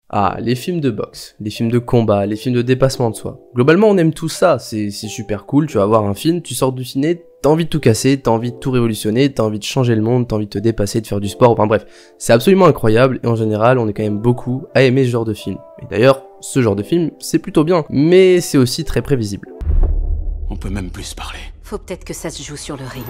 Ah, les films de boxe, les films de combat, les films de dépassement de soi. Globalement, on aime tout ça, c'est super cool, tu vas voir un film, tu sors du ciné, t'as envie de tout casser, t'as envie de tout révolutionner, t'as envie de changer le monde, t'as envie de te dépasser, de faire du sport, enfin bref. C'est absolument incroyable, et en général, on est quand même beaucoup à aimer ce genre de film. Et d'ailleurs, ce genre de film, c'est plutôt bien, mais c'est aussi très prévisible. On peut même plus parler. Faut peut-être que ça se joue sur le ring.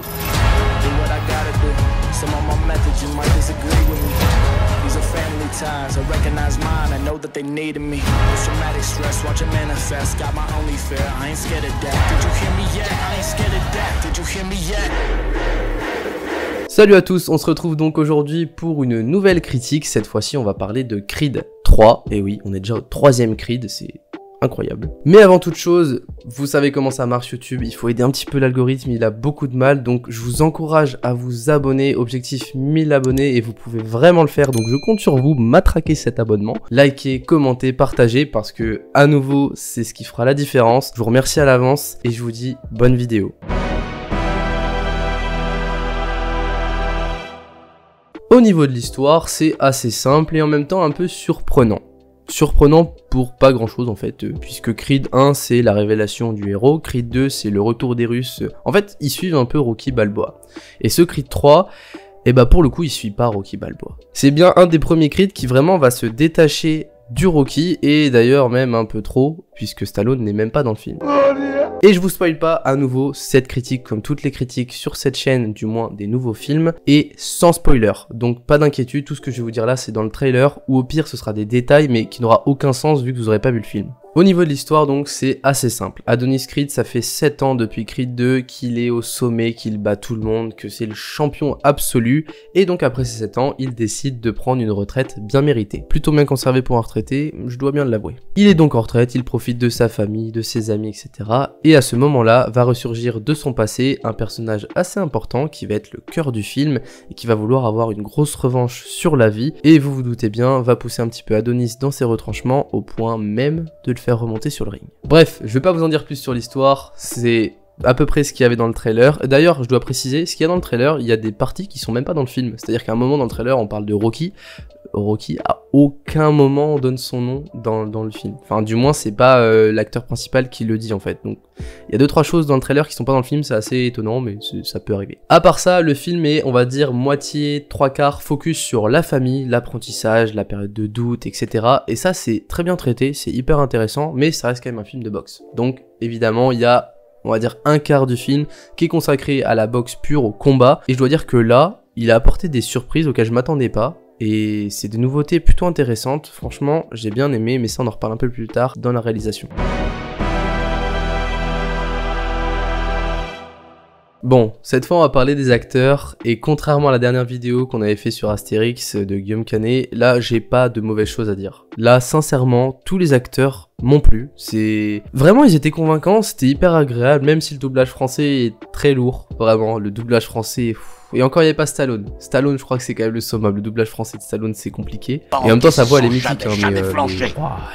Salut à tous, on se retrouve donc aujourd'hui pour une nouvelle critique. Cette fois-ci, on va parler de Creed 3. Et oui, on est déjà au 3e Creed, c'est incroyable. Mais avant toute chose, vous savez comment ça marche YouTube, il faut aider un petit peu l'algorithme, il a beaucoup de mal, donc je vous encourage à vous abonner, objectif 1000 abonnés, et vous pouvez vraiment le faire, donc je compte sur vous, matraquer cet abonnement, likez, commentez, partagez, parce que, à nouveau, c'est ce qui fera la différence. Je vous remercie à l'avance, et je vous dis bonne vidéo. Au niveau de l'histoire, c'est assez simple, et en même temps un peu surprenant. Surprenant pour pas grand chose en fait, puisque Creed 1 c'est la révélation du héros, Creed 2 c'est le retour des Russes, en fait ils suivent un peu Rocky Balboa. Et ce Creed 3, et bah pour le coup il suit pas Rocky Balboa. C'est bien un des premiers Creed qui vraiment va se détacher du Rocky, et d'ailleurs même un peu trop, puisque Stallone n'est même pas dans le film. Et je vous spoil pas à nouveau, cette critique, comme toutes les critiques sur cette chaîne, du moins des nouveaux films, et sans spoiler. Donc pas d'inquiétude, tout ce que je vais vous dire là c'est dans le trailer, ou au pire ce sera des détails mais qui n'aura aucun sens vu que vous aurez pas vu le film. Au niveau de l'histoire donc c'est assez simple. Adonis Creed, ça fait 7 ans depuis Creed 2 qu'il est au sommet, qu'il bat tout le monde, que c'est le champion absolu, et donc après ces 7 ans, il décide de prendre une retraite bien méritée. Plutôt bien conservé pour un retraité, je dois bien l'avouer. Il est donc en retraite, il profite de sa famille, de ses amis, etc. Et à ce moment-là, va ressurgir de son passé un personnage assez important qui va être le cœur du film, et qui va vouloir avoir une grosse revanche sur la vie, et vous vous doutez bien, va pousser un petit peu Adonis dans ses retranchements, au point même de le faire remonter sur le ring. Bref, je vais pas vous en dire plus sur l'histoire, c'est à peu près ce qu'il y avait dans le trailer. D'ailleurs, je dois préciser, ce qu'il y a dans le trailer, il y a des parties qui sont même pas dans le film. C'est-à-dire qu'à un moment dans le trailer, on parle de Rocky. Rocky, à aucun moment on donne son nom dans le film. Enfin, du moins, c'est pas l'acteur principal qui le dit en fait. Donc, il y a 2-3 choses dans le trailer qui sont pas dans le film, c'est assez étonnant, mais ça peut arriver. À part ça, le film est, on va dire, moitié, 3/4 focus sur la famille, l'apprentissage, la période de doute, etc. Et ça, c'est très bien traité, c'est hyper intéressant, mais ça reste quand même un film de boxe. Donc, évidemment, il y a, on va dire, 1/4 du film qui est consacré à la boxe pure, au combat. Et je dois dire que là, il a apporté des surprises auxquelles je m'attendais pas. Et c'est des nouveautés plutôt intéressantes, franchement j'ai bien aimé, mais ça on en reparle un peu plus tard dans la réalisation. Bon, cette fois on va parler des acteurs, et contrairement à la dernière vidéo qu'on avait fait sur Astérix de Guillaume Canet, là j'ai pas de mauvaises choses à dire. Là sincèrement, tous les acteurs m'ont plu, c'est... Vraiment ils étaient convaincants, c'était hyper agréable, même si le doublage français est très lourd, vraiment, le doublage français... Et encore il n'y avait pas Stallone. Stallone je crois que c'est quand même le summum, le doublage français de Stallone c'est compliqué. Et en même temps sa voix elle est mythique hein, mais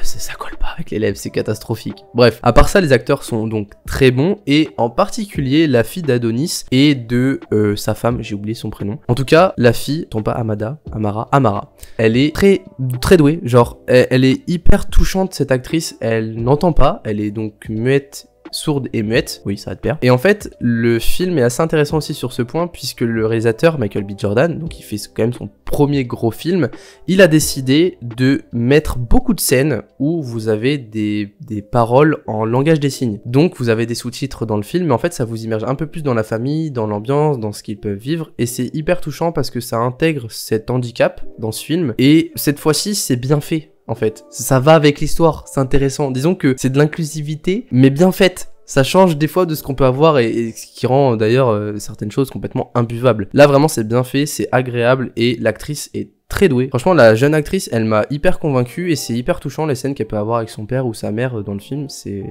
ça colle pas avec les lèvres, c'est catastrophique. Bref, à part ça les acteurs sont donc très bons, et en particulier la fille d'Adonis et de sa femme, j'ai oublié son prénom. En tout cas la fille, non pas Amara, elle est très douée, genre elle est hyper touchante cette actrice, elle n'entend pas, elle est donc muette, sourde et muette, oui ça va de pair. Et en fait le film est assez intéressant aussi sur ce point, puisque le réalisateur Michael B. Jordan, donc il fait quand même son premier gros film, il a décidé de mettre beaucoup de scènes où vous avez des paroles en langage des signes. Donc vous avez des sous-titres dans le film, mais en fait ça vous immerge un peu plus dans la famille, dans l'ambiance, dans ce qu'ils peuvent vivre, et c'est hyper touchant parce que ça intègre cet handicap dans ce film, et cette fois-ci c'est bien fait. En fait, ça va avec l'histoire, c'est intéressant. Disons que c'est de l'inclusivité, mais bien faite. Ça change des fois de ce qu'on peut avoir, et ce qui rend d'ailleurs certaines choses complètement imbuvables. Là vraiment c'est bien fait, c'est agréable, et l'actrice est très douée. Franchement la jeune actrice elle m'a hyper convaincu, et c'est hyper touchant les scènes qu'elle peut avoir avec son père ou sa mère dans le film, c'est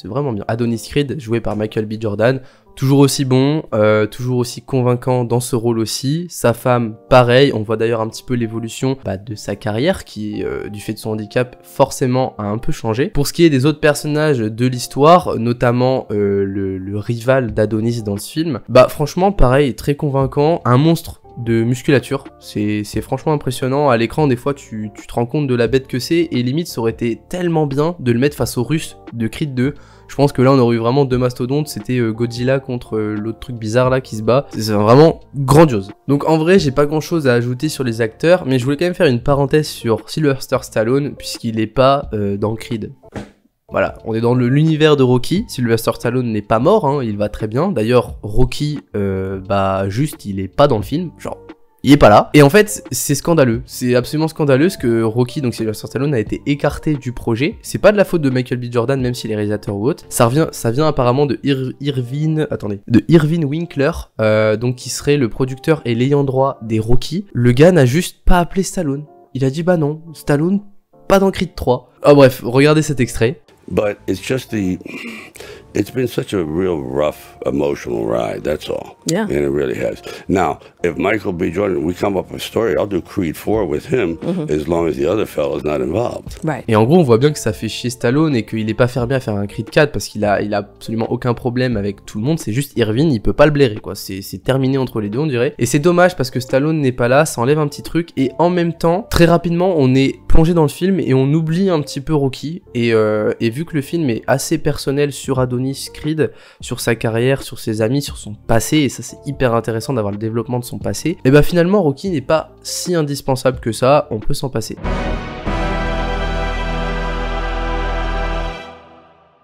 vraiment bien. Adonis Creed joué par Michael B. Jordan, toujours aussi bon, toujours aussi convaincant dans ce rôle aussi. Sa femme, pareil, on voit d'ailleurs un petit peu l'évolution de sa carrière qui, du fait de son handicap, forcément a un peu changé. Pour ce qui est des autres personnages de l'histoire, notamment le rival d'Adonis dans ce film, franchement pareil, très convaincant, un monstre de musculature. C'est franchement impressionnant. À l'écran, des fois, tu te rends compte de la bête que c'est, et limite, ça aurait été tellement bien de le mettre face aux Russes de Creed 2. Je pense que là, on aurait eu vraiment deux mastodontes. C'était Godzilla contre l'autre truc bizarre là qui se bat. C'est vraiment grandiose. Donc en vrai, j'ai pas grand chose à ajouter sur les acteurs, mais je voulais quand même faire une parenthèse sur Sylvester Stallone, puisqu'il est pas dans Creed. Voilà, on est dans l'univers de Rocky. Sylvester Stallone n'est pas mort, hein, il va très bien. D'ailleurs, Rocky, juste, il est pas dans le film, genre, il est pas là. Et en fait, c'est scandaleux. C'est absolument scandaleux ce que Rocky, donc Sylvester Stallone, a été écarté du projet. C'est pas de la faute de Michael B. Jordan, même s'il est réalisateur ou autre. Ça vient apparemment de Irvin Winkler, donc qui serait le producteur et l'ayant droit des Rocky. Le gars n'a juste pas appelé Stallone. Il a dit bah non, Stallone, pas dans Creed 3. Ah bref, regardez cet extrait. But it's been such a real rough emotional ride, that's all. Yeah. And it really has. Now, if Michael B. Jordan, we come up with a story, I'll do Creed 4 with him as long as the other fella's not involved. Right. Et en gros, on voit bien que ça fait chier Stallone et qu'il est pas fermé à faire un Creed 4 parce qu'il a absolument aucun problème avec tout le monde. C'est juste Irvin, il peut pas le blairer, quoi. C'est terminé entre les deux, on dirait. Et c'est dommage parce que Stallone n'est pas là, ça enlève un petit truc. Et en même temps, très rapidement, on est plongé dans le film et on oublie un petit peu Rocky. Et vu que le film est assez personnel sur Adonis Creed, sur sa carrière, sur ses amis, sur son passé, et ça c'est hyper intéressant d'avoir le développement de son passé, et bah finalement Rocky n'est pas si indispensable que ça, on peut s'en passer.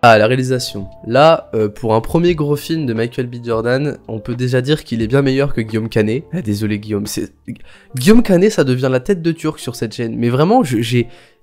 Ah, la réalisation. Là, pour un premier gros film de Michael B. Jordan, on peut déjà dire qu'il est bien meilleur que Guillaume Canet. Ah, désolé Guillaume, Guillaume Canet, ça devient la tête de Turc sur cette chaîne, mais vraiment,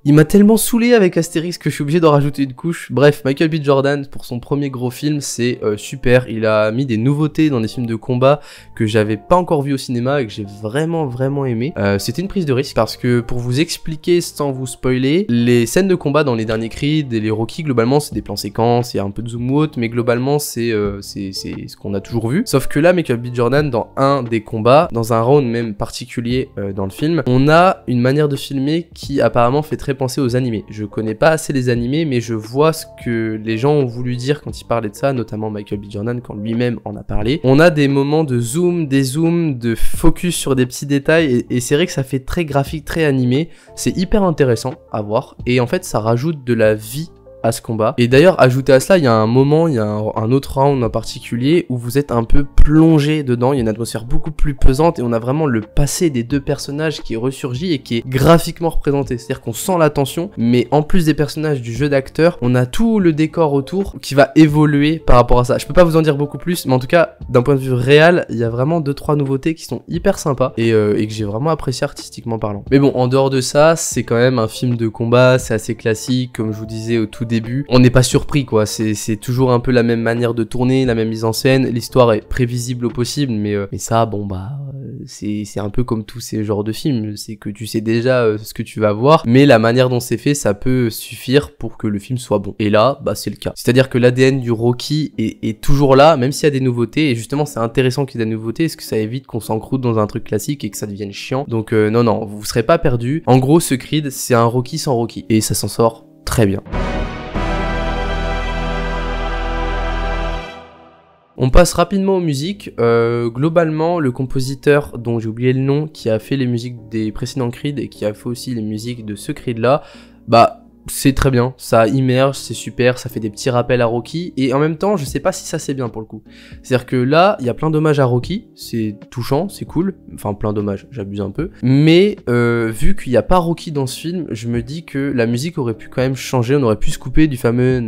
il m'a tellement saoulé avec Astérix que je suis obligé d'en rajouter une couche. Bref, Michael B. Jordan, pour son premier gros film, c'est super. Il a mis des nouveautés dans des films de combat que j'avais pas encore vu au cinéma et que j'ai vraiment aimé. C'était une prise de risque parce que, pour vous expliquer sans vous spoiler, les scènes de combat dans les derniers Creed et les Rocky, globalement, c'est des plans séquences, il y a un peu de zoom out, mais globalement, c'est ce qu'on a toujours vu. Sauf que là, Michael B. Jordan, dans un des combats, dans un round même particulier dans le film, on a une manière de filmer qui apparemment fait très penser aux animés. Je connais pas assez les animés, mais je vois ce que les gens ont voulu dire quand ils parlaient de ça, notamment Michael B. Jordan quand lui-même en a parlé. On a des moments de zoom, des zooms, de focus sur des petits détails, et c'est vrai que ça fait très graphique, très animé. C'est hyper intéressant à voir, et en fait ça rajoute de la vie à ce combat. Et d'ailleurs, ajouté à cela, il y a un moment, il y a un autre round en particulier où vous êtes un peu plongé dedans, il y a une atmosphère beaucoup plus pesante et on a vraiment le passé des deux personnages qui ressurgit et qui est graphiquement représenté. C'est-à-dire qu'on sent la tension, mais en plus des personnages du jeu d'acteur, on a tout le décor autour qui va évoluer par rapport à ça. Je peux pas vous en dire beaucoup plus, mais en tout cas, d'un point de vue réel, il y a vraiment 2-3 nouveautés qui sont hyper sympas et que j'ai vraiment apprécié artistiquement parlant. Mais bon, en dehors de ça, c'est quand même un film de combat, c'est assez classique, comme je vous disais au tout début. On n'est pas surpris, quoi, c'est toujours un peu la même manière de tourner, la même mise en scène, l'histoire est prévisible au possible, mais ça, bon bah, c'est un peu comme tous ces genres de films, c'est que tu sais déjà ce que tu vas voir, mais la manière dont c'est fait, ça peut suffire pour que le film soit bon. Et là, bah c'est le cas. C'est-à-dire que l'ADN du Rocky est toujours là, même s'il y a des nouveautés, et justement c'est intéressant qu'il y ait des nouveautés, parce que ça évite qu'on s'encroute dans un truc classique et que ça devienne chiant. Donc non, vous serez pas perdus. En gros, ce Creed, c'est un Rocky sans Rocky, et ça s'en sort très bien. On passe rapidement aux musiques. Globalement, le compositeur dont j'ai oublié le nom, qui a fait les musiques des précédents Creed et qui a fait aussi les musiques de ce Creed là, bah c'est très bien, ça immerge, c'est super, ça fait des petits rappels à Rocky, et en même temps, je sais pas si ça c'est bien pour le coup. C'est-à-dire que là, il y a plein d'hommages à Rocky, c'est touchant, c'est cool, enfin plein d'hommages, j'abuse un peu, mais vu qu'il n'y a pas Rocky dans ce film, je me dis que la musique aurait pu quand même changer, on aurait pu se couper du fameux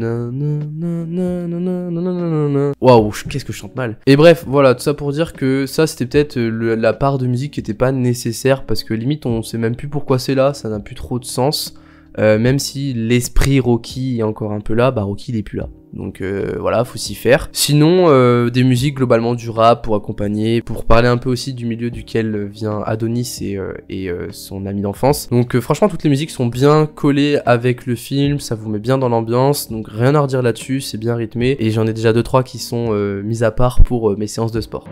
waouh, qu'est-ce que je chante mal. Et bref, voilà, tout ça pour dire que ça c'était peut-être la part de musique qui était pas nécessaire, parce que limite on sait même plus pourquoi c'est là, ça n'a plus trop de sens. Même si l'esprit Rocky est encore un peu là, bah Rocky il est plus là. Donc voilà, faut s'y faire. Sinon, des musiques globalement du rap pour accompagner, pour parler un peu aussi du milieu duquel vient Adonis et son ami d'enfance. Donc franchement, toutes les musiques sont bien collées avec le film, ça vous met bien dans l'ambiance, donc rien à redire là-dessus, c'est bien rythmé. Et j'en ai déjà 2-3 qui sont mis à part pour mes séances de sport.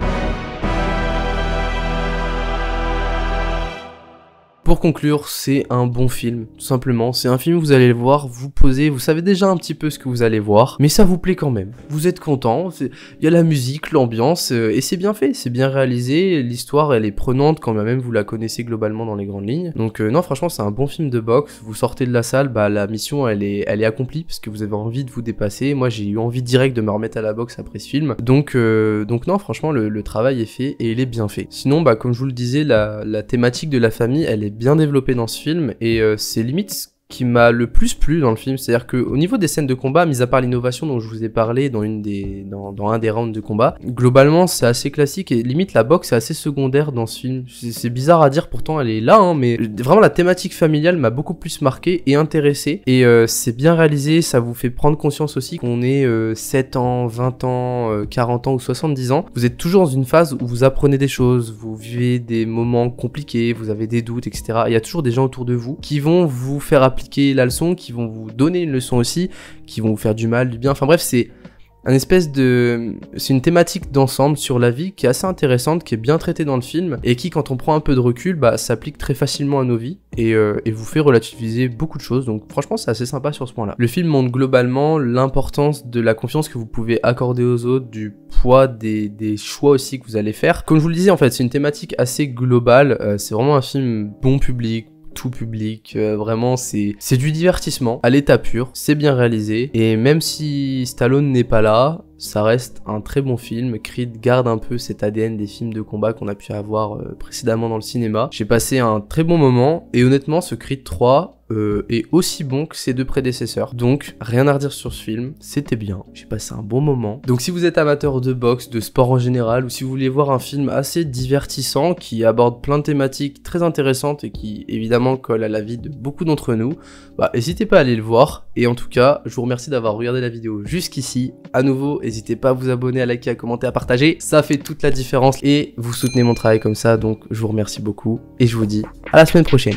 Pour conclure, c'est un bon film, tout simplement. C'est un film, vous allez le voir, vous posez, vous savez déjà un petit peu ce que vous allez voir, mais ça vous plaît quand même. Vous êtes content, il y a la musique, l'ambiance, et c'est bien fait, c'est bien réalisé, l'histoire elle est prenante quand même vous la connaissez globalement dans les grandes lignes. Donc non, franchement c'est un bon film de boxe, vous sortez de la salle, bah la mission elle est accomplie, parce que vous avez envie de vous dépasser. Moi j'ai eu envie direct de me remettre à la boxe après ce film, donc non, franchement le travail est fait, et il est bien fait. Sinon, bah comme je vous le disais, la thématique de la famille, elle est bien développée dans ce film, et c'est limite qui m'a le plus plu dans le film, c'est-à-dire que au niveau des scènes de combat, mis à part l'innovation dont je vous ai parlé dans un des rounds de combat, globalement c'est assez classique, et limite la boxe est assez secondaire dans ce film. C'est bizarre à dire, pourtant elle est là, hein, mais vraiment la thématique familiale m'a beaucoup plus marqué et intéressé, et c'est bien réalisé, ça vous fait prendre conscience aussi qu'on est 7 ans, 20 ans, 40 ans ou 70 ans, vous êtes toujours dans une phase où vous apprenez des choses, vous vivez des moments compliqués, vous avez des doutes, etc. Il y a toujours des gens autour de vous qui vont vous faire appliquer la leçon, qui vont vous donner une leçon aussi, qui vont vous faire du mal, du bien, enfin bref, c'est une thématique d'ensemble sur la vie qui est assez intéressante, qui est bien traitée dans le film, et qui, quand on prend un peu de recul, bah s'applique très facilement à nos vies, et vous fait relativiser beaucoup de choses, donc franchement c'est assez sympa sur ce point là. Le film montre globalement l'importance de la confiance que vous pouvez accorder aux autres, du poids des choix aussi que vous allez faire. Comme je vous le disais, en fait c'est une thématique assez globale, c'est vraiment un film bon public, tout public, vraiment c'est du divertissement à l'état pur, c'est bien réalisé, et même si Stallone n'est pas là, ça reste un très bon film. Creed garde un peu cet ADN des films de combat qu'on a pu avoir précédemment dans le cinéma. J'ai passé un très bon moment, et honnêtement ce Creed 3 est aussi bon que ses deux prédécesseurs, donc rien à redire sur ce film, c'était bien, j'ai passé un bon moment. Donc si vous êtes amateur de boxe, de sport en général, ou si vous voulez voir un film assez divertissant qui aborde plein de thématiques très intéressantes et qui évidemment colle à la vie de beaucoup d'entre nous, bah n'hésitez pas à aller le voir. Et en tout cas, je vous remercie d'avoir regardé la vidéo jusqu'ici. À nouveau, n'hésitez pas à vous abonner, à liker, à commenter, à partager, ça fait toute la différence, et vous soutenez mon travail comme ça, donc je vous remercie beaucoup, et je vous dis à la semaine prochaine.